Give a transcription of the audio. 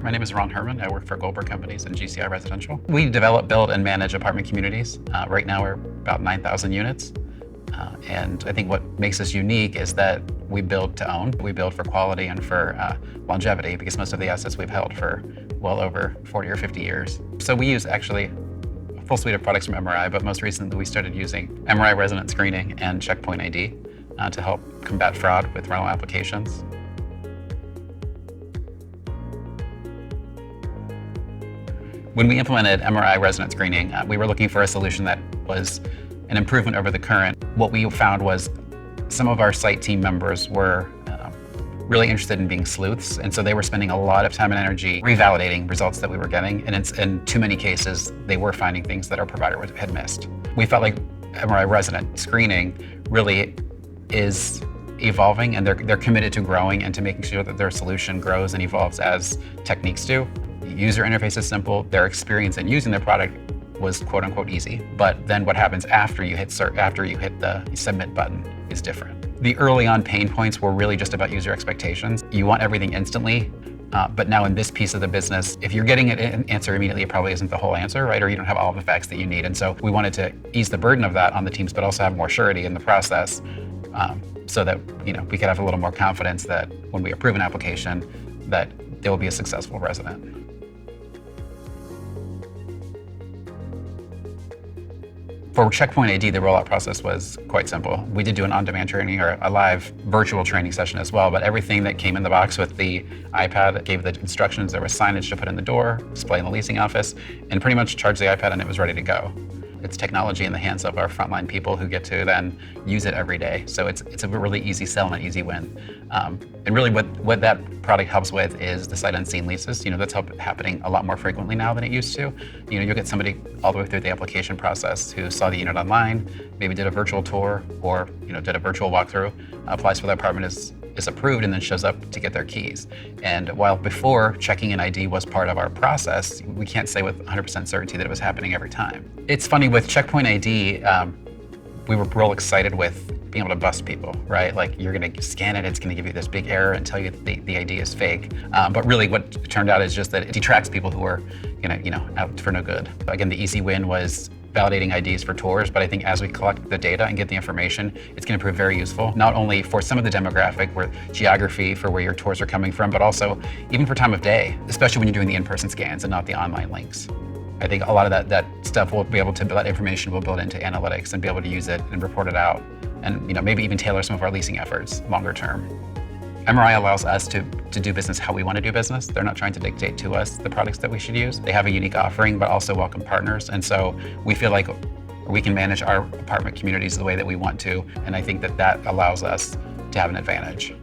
My name is Ron Herman. I work for Goldberg Companies GCI Residential. We develop, build, and manage apartment communities. Right now we're about 9,000 units. And I think what makes us unique is that we build to own. We build for quality and for longevity, because most of the assets we've held for well over 40 or 50 years. So we use actually a full suite of products from MRI, but most recently we started using MRI resident screening and CheckpointID to help combat fraud with rental applications. When we implemented MRI resident screening, we were looking for a solution that was an improvement over the current. What we found was some of our site team members were really interested in being sleuths, and so they were spending a lot of time and energy revalidating results that we were getting, and in too many cases, they were finding things that our provider had missed. We felt like MRI resident screening really is evolving, and they're committed to growing and to making sure that their solution grows and evolves as techniques do. User interface is simple. Their experience in using their product was quote unquote easy, but then what happens after you hit the submit button is different. The early on pain points were really just about user expectations. You want everything instantly, but now in this piece of the business, if you're getting an answer immediately, it probably isn't the whole answer, right? Or you don't have all the facts that you need. And so we wanted to ease the burden of that on the teams, but also have more surety in the process, so that we could have a little more confidence that when we approve an application, that there will be a successful resident. For CheckpointID, the rollout process was quite simple. We did do an on-demand training or a live virtual training session as well, but everything that came in the box with the iPad gave the instructions. There was signage to put in the door, display in the leasing office, and pretty much charged the iPad and it was ready to go. It's technology in the hands of our frontline people who get to then use it every day. So it's a really easy sell and an easy win. And really what that product helps with is the sight unseen leases. That's happening a lot more frequently now than it used to. You'll get somebody all the way through the application process who saw the unit online, maybe did a virtual tour or did a virtual walkthrough, applies for the apartment, is approved, and then shows up to get their keys. And while before checking an ID was part of our process, we can't say with 100% certainty that it was happening every time. It's funny, with CheckpointID, we were real excited with being able to bust people, right? Like, you're gonna scan it, it's gonna give you this big error and tell you that the ID is fake. But really what it turned out is just that it detracts people who are out for no good. Again, the easy win was validating IDs for tours, but I think as we collect the data and get the information, it's going to prove very useful, not only for some of the demographic, where geography for where your tours are coming from, but also even for time of day, especially when you're doing the in-person scans and not the online links. I think a lot of that stuff we'll be able to, that information we'll build into analytics and be able to use it and report it out, and maybe even tailor some of our leasing efforts longer term. MRI allows us to do business how we want to do business. They're not trying to dictate to us the products that we should use. They have a unique offering, but also welcome partners. And so we feel like we can manage our apartment communities the way that we want to. And I think that allows us to have an advantage.